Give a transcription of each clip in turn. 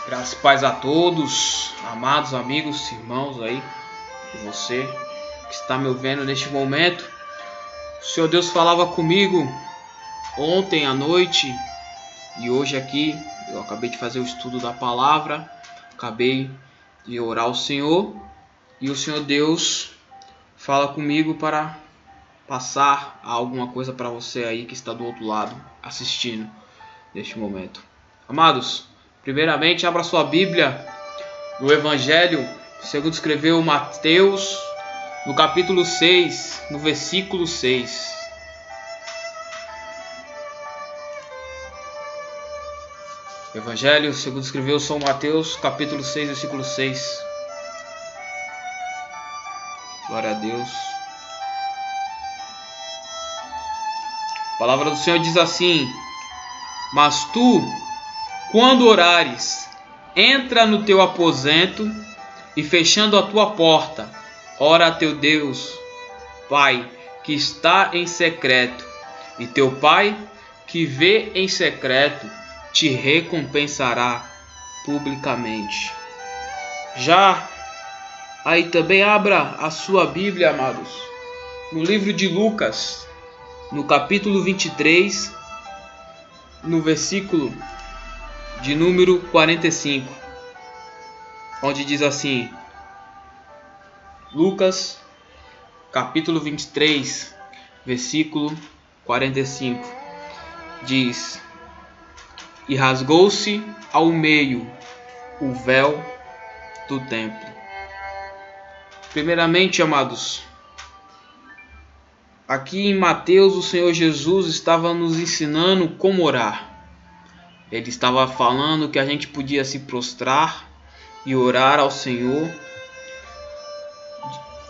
Graças e paz a todos, amados amigos, irmãos aí, e você que está me ouvindo neste momento. O Senhor Deus falava comigo ontem à noite e hoje aqui. Eu acabei de fazer o estudo da palavra, acabei de orar ao Senhor e o Senhor Deus fala comigo para passar alguma coisa para você aí que está do outro lado assistindo neste momento. Amados, primeiramente abra sua Bíblia no Evangelho segundo escreveu Mateus, no capítulo 6, no versículo 6. Evangelho segundo escreveu São Mateus, capítulo 6, versículo 6. Glória a Deus. A palavra do Senhor diz assim: mas tu, quando orares, entra no teu aposento e fechando a tua porta, ora a teu Deus, Pai, que está em secreto, e teu Pai, que vê em secreto, te recompensará publicamente. Já aí também abra a sua Bíblia, amados, no livro de Lucas, no capítulo 23, no versículo de número 45, onde diz assim, Lucas, capítulo 23, versículo 45, diz: e rasgou-se ao meio o véu do templo. Primeiramente, amados, aqui em Mateus o Senhor Jesus estava nos ensinando como orar. Ele estava falando que a gente podia se prostrar e orar ao Senhor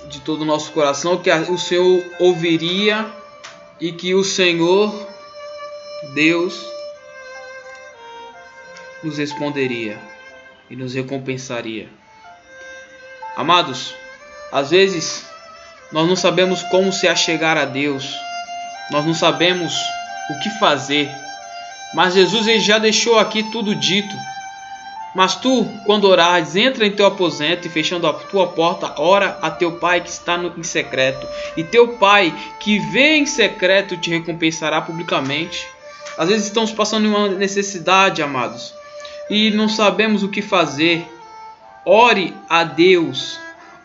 de todo o nosso coração, que o Senhor ouviria e que o Senhor, Deus, nos responderia e nos recompensaria. Amados, às vezes nós não sabemos como se achegar a Deus, nós não sabemos o que fazer, mas Jesus ele já deixou aqui tudo dito. Mas tu, quando orares, entra em teu aposento e fechando a tua porta, ora a teu Pai que está em secreto, e teu Pai que vê em secreto te recompensará publicamente. Às vezes estamos passando uma necessidade, amados, e não sabemos o que fazer. Ore a Deus,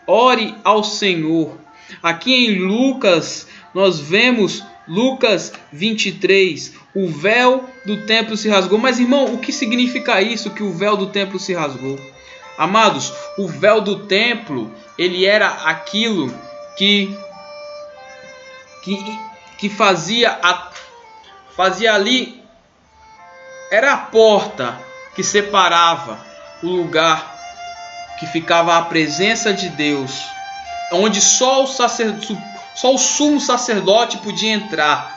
ore ao Senhor. Aqui em Lucas, nós vemos Lucas 23, o véu do templo se rasgou. Mas, irmão, o que significa isso, que o véu do templo se rasgou? Amados, o véu do templo, ele era aquilo que fazia ali, era a porta que separava o lugar que ficava a presença de Deus, onde só o sumo sacerdote podia entrar.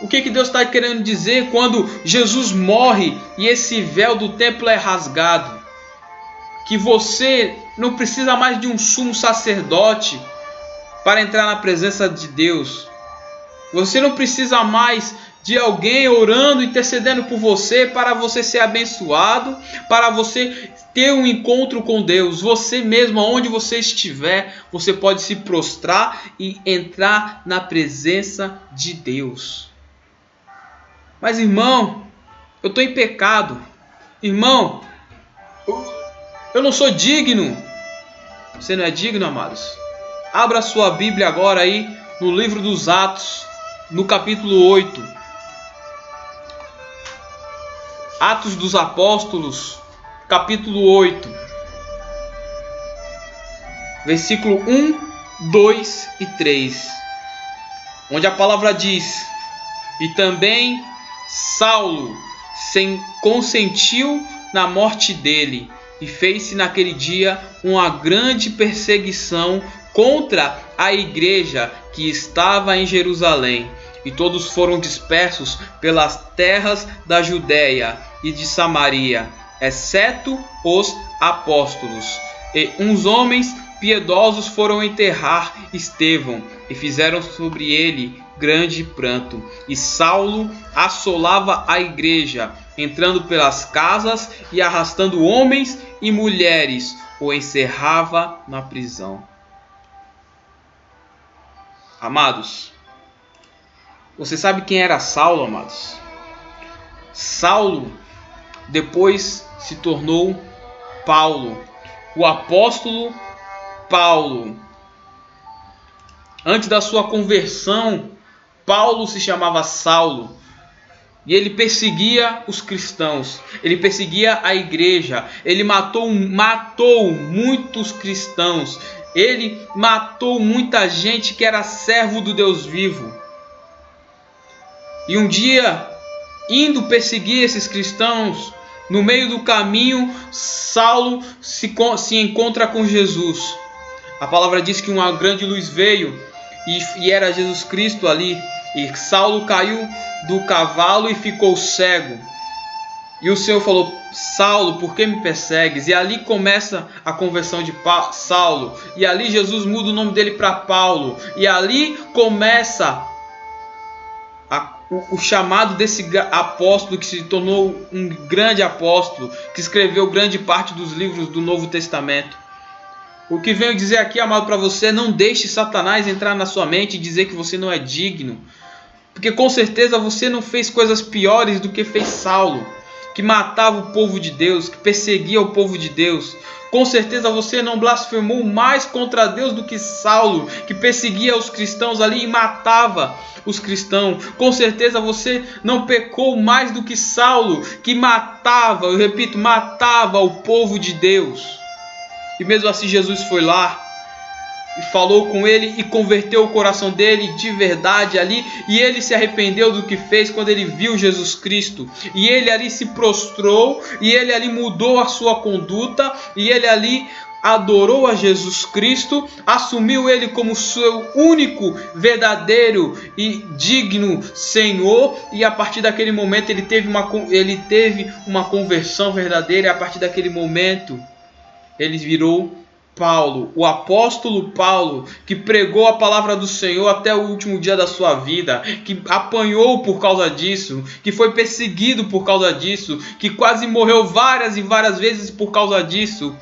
O que Deus está querendo dizer quando Jesus morre e esse véu do templo é rasgado? Que você não precisa mais de um sumo sacerdote para entrar na presença de Deus. Você não precisa mais de alguém orando, intercedendo por você para você ser abençoado, para você ter um encontro com Deus. Você mesmo, aonde você estiver, você pode se prostrar e entrar na presença de Deus. Mas, irmão, eu estou em pecado. Irmão, eu não sou digno. Você não é digno, amados? Abra a sua Bíblia agora aí no livro dos Atos, no capítulo 8. Atos dos Apóstolos, capítulo 8, versículo 1, 2 e 3, onde a palavra diz: e também Saulo consentiu na morte dele, e fez-se naquele dia uma grande perseguição contra a igreja que estava em Jerusalém, e todos foram dispersos pelas terras da Judéia e de Samaria, exceto os apóstolos. E uns homens piedosos foram enterrar Estevão e fizeram sobre ele grande pranto. E Saulo assolava a igreja entrando pelas casas e arrastando homens e mulheres, o encerrava na prisão. Amados, você sabe quem era Saulo, amados? Saulo depois se tornou Paulo, o apóstolo Paulo. Antes da sua conversão, Paulo se chamava Saulo. E ele perseguia os cristãos, ele perseguia a igreja, ele matou muitos cristãos, ele matou muita gente que era servo do Deus vivo. E um dia, indo perseguir esses cristãos, no meio do caminho, Saulo se encontra com Jesus. A palavra diz que uma grande luz veio e era Jesus Cristo ali. E Saulo caiu do cavalo e ficou cego. E o Senhor falou: Saulo, por que me persegues? E ali começa a conversão de Saulo. E ali Jesus muda o nome dele para Paulo. E ali começa o chamado desse apóstolo que se tornou um grande apóstolo, que escreveu grande parte dos livros do Novo Testamento. O que venho dizer aqui, amado, para você: não deixe Satanás entrar na sua mente e dizer que você não é digno. Porque com certeza você não fez coisas piores do que fez Saulo, que matava o povo de Deus, que perseguia o povo de Deus. Com certeza você não blasfemou mais contra Deus do que Saulo, que perseguia os cristãos ali e matava os cristãos. Com certeza você não pecou mais do que Saulo, que matava, eu repito, matava o povo de Deus. E mesmo assim Jesus foi lá e falou com ele e converteu o coração dele de verdade ali. E ele se arrependeu do que fez quando ele viu Jesus Cristo. E ele ali se prostrou, e ele ali mudou a sua conduta, e ele ali adorou a Jesus Cristo, assumiu ele como seu único, verdadeiro e digno Senhor. E a partir daquele momento ele teve uma conversão verdadeira. E a partir daquele momento ele virou Paulo, o apóstolo Paulo, que pregou a palavra do Senhor até o último dia da sua vida, que apanhou por causa disso, que foi perseguido por causa disso, que quase morreu várias e várias vezes por causa disso.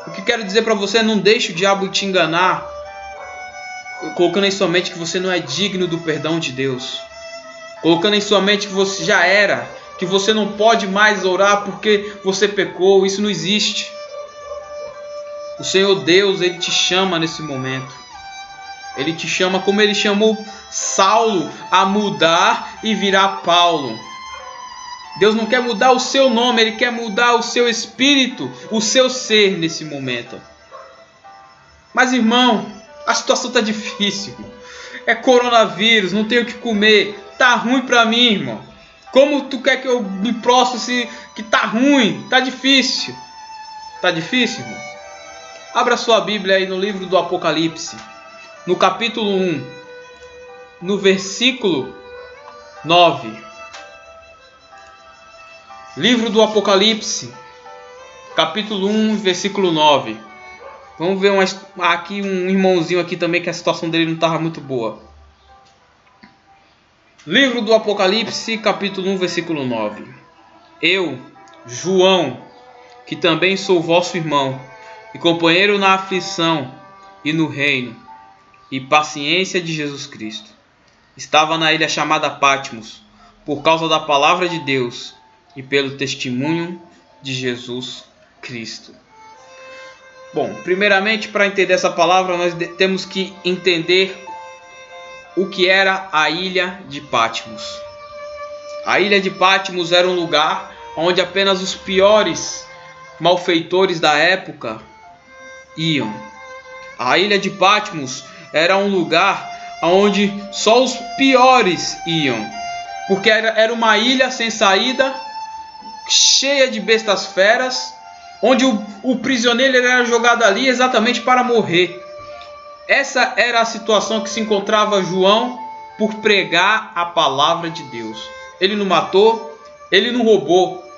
O que quero dizer para você: não deixe o diabo te enganar, colocando em sua mente que você não é digno do perdão de Deus, colocando em sua mente que você já era, que você não pode mais orar porque você pecou. Isso não existe. O Senhor Deus, Ele te chama nesse momento. Ele te chama como Ele chamou Saulo a mudar e virar Paulo. Deus não quer mudar o seu nome, Ele quer mudar o seu espírito, o seu ser nesse momento. Mas irmão, a situação está difícil. É coronavírus, não tenho o que comer. Tá ruim para mim, irmão. Como tu quer que eu me prostre se que tá ruim? Tá difícil. Tá difícil, irmão? Abra sua Bíblia aí no livro do Apocalipse, no capítulo 1, no versículo 9. Livro do Apocalipse, capítulo 1, versículo 9. Vamos ver aqui um irmãozinho aqui também que a situação dele não estava muito boa. Livro do Apocalipse, capítulo 1, versículo 9. Eu, João, que também sou vosso irmão, e companheiro na aflição e no reino e paciência de Jesus Cristo, estava na ilha chamada Patmos, por causa da palavra de Deus e pelo testemunho de Jesus Cristo. Bom, primeiramente, para entender essa palavra, nós temos que entender o que era a ilha de Patmos. A ilha de Patmos era um lugar onde apenas os piores malfeitores da época iam. A ilha de Patmos era um lugar onde só os piores iam, porque era uma ilha sem saída, cheia de bestas feras, onde o prisioneiro era jogado ali exatamente para morrer. Essa era a situação que se encontrava João por pregar a palavra de Deus. Ele não matou, ele não roubou,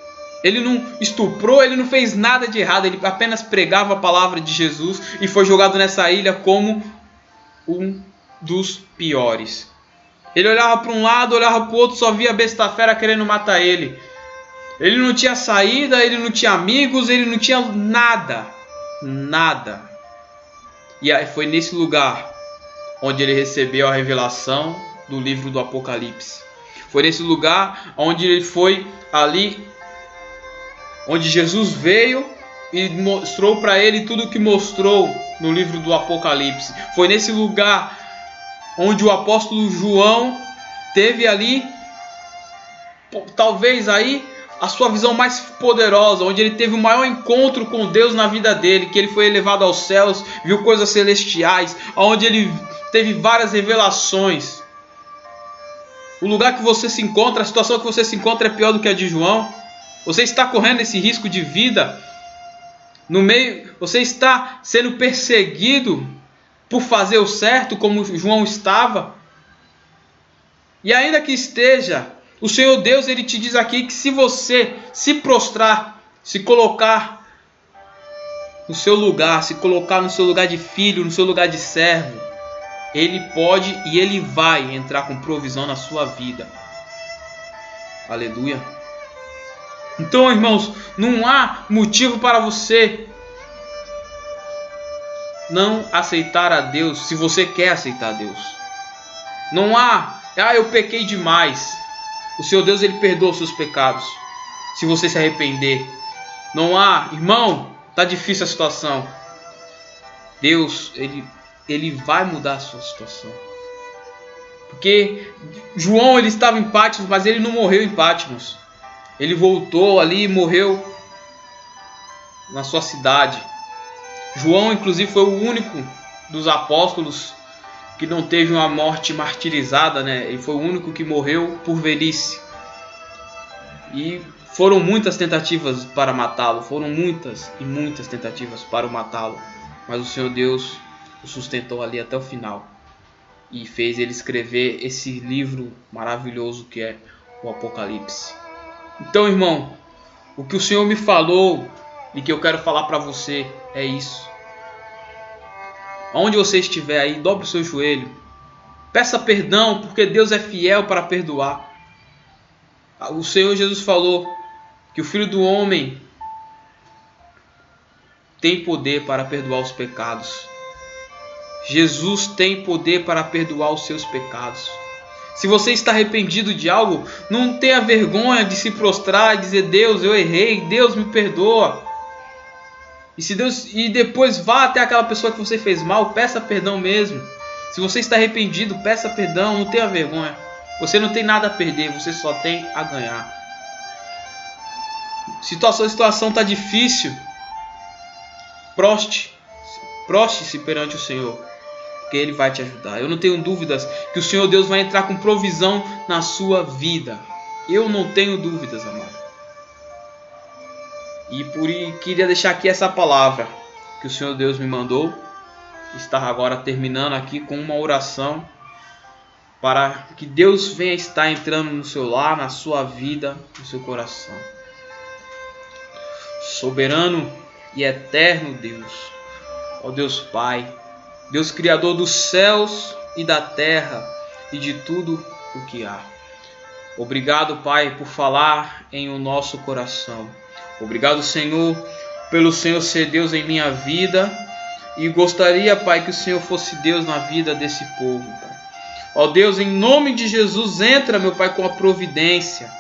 ele não estuprou, ele não fez nada de errado. Ele apenas pregava a palavra de Jesus e foi jogado nessa ilha como um dos piores. Ele olhava para um lado, olhava para o outro, só via a besta fera querendo matar ele. Ele não tinha saída, ele não tinha amigos, ele não tinha nada. Nada. E aí foi nesse lugar onde ele recebeu a revelação do livro do Apocalipse. Foi nesse lugar onde ele foi ali, onde Jesus veio e mostrou para ele tudo o que mostrou no livro do Apocalipse. Foi nesse lugar onde o apóstolo João teve ali, talvez aí, a sua visão mais poderosa, onde ele teve o maior encontro com Deus na vida dele, que ele foi elevado aos céus, viu coisas celestiais, onde ele teve várias revelações. O lugar que você se encontra, a situação que você se encontra é pior do que a de João. Você está correndo esse risco de vida no meio, você está sendo perseguido por fazer o certo, como João estava. E ainda que esteja, o Senhor Deus, ele te diz aqui que se você se prostrar, se colocar no seu lugar, se colocar no seu lugar de filho, no seu lugar de servo, Ele pode e Ele vai entrar com provisão na sua vida. Aleluia. Então, irmãos, não há motivo para você não aceitar a Deus, se você quer aceitar a Deus. Não há, eu pequei demais. O Senhor Deus, ele perdoa os seus pecados, se você se arrepender. Não há, irmão, está difícil a situação. Deus, ele vai mudar a sua situação. Porque João, ele estava em Patmos, mas ele não morreu em Patmos. Ele voltou ali e morreu na sua cidade. João, inclusive, foi o único dos apóstolos que não teve uma morte martirizada, né? Ele foi o único que morreu por velhice. E foram muitas tentativas para matá-lo. Foram muitas e muitas tentativas para matá-lo. Mas o Senhor Deus o sustentou ali até o final. E fez ele escrever esse livro maravilhoso que é o Apocalipse. Então, irmão, o que o Senhor me falou e que eu quero falar para você é isso. Onde você estiver aí, dobre o seu joelho. Peça perdão, porque Deus é fiel para perdoar. O Senhor Jesus falou que o Filho do Homem tem poder para perdoar os pecados. Jesus tem poder para perdoar os seus pecados. Se você está arrependido de algo, não tenha vergonha de se prostrar e dizer: Deus, eu errei, Deus me perdoa. E depois vá até aquela pessoa que você fez mal, peça perdão mesmo. Se você está arrependido, peça perdão, não tenha vergonha. Você não tem nada a perder, você só tem a ganhar. Se a situação está difícil, proste-se perante o Senhor, porque Ele vai te ajudar. Eu não tenho dúvidas que o Senhor Deus vai entrar com provisão na sua vida. Eu não tenho dúvidas, amado. E queria deixar aqui essa palavra que o Senhor Deus me mandou. Estar agora terminando aqui com uma oração para que Deus venha estar entrando no seu lar, na sua vida, no seu coração. Soberano e eterno Deus, ó Deus Pai, Deus Criador dos céus e da terra e de tudo o que há. Obrigado, Pai, por falar em o nosso coração. Obrigado, Senhor, pelo Senhor ser Deus em minha vida. E gostaria, Pai, que o Senhor fosse Deus na vida desse povo, Pai. Ó Deus, em nome de Jesus, entra, meu Pai, com a providência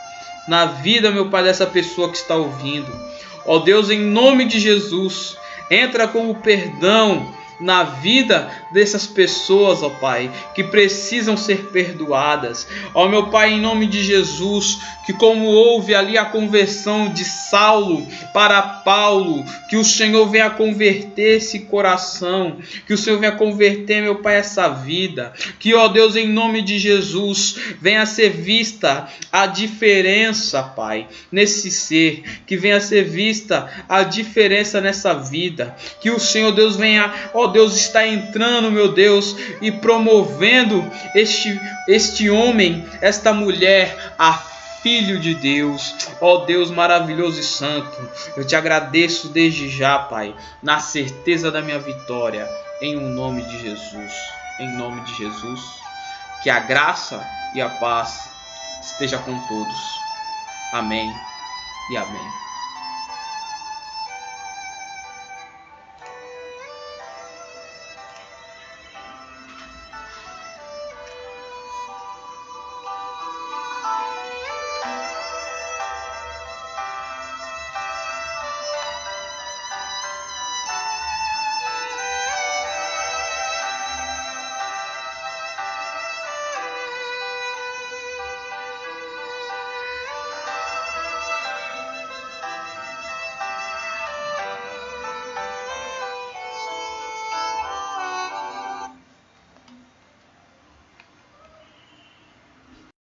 na vida, meu Pai, dessa pessoa que está ouvindo. Ó Deus, em nome de Jesus, entra com o perdão na vida dessas pessoas, ó Pai, que precisam ser perdoadas. Ó meu Pai, em nome de Jesus, que como houve ali a conversão de Saulo para Paulo, que o Senhor venha converter esse coração, que o Senhor venha converter, meu Pai, essa vida, que, ó Deus, em nome de Jesus, venha ser vista a diferença, Pai, nesse ser, que venha ser vista a diferença nessa vida, que o Senhor Deus venha, ó Deus, está entrando, meu Deus, e promovendo este homem, esta mulher, a Filho de Deus. Ó Deus maravilhoso e santo, eu te agradeço desde já, Pai, na certeza da minha vitória, em o nome de Jesus. Em nome de Jesus. Que a graça e a paz esteja com todos. Amém e amém.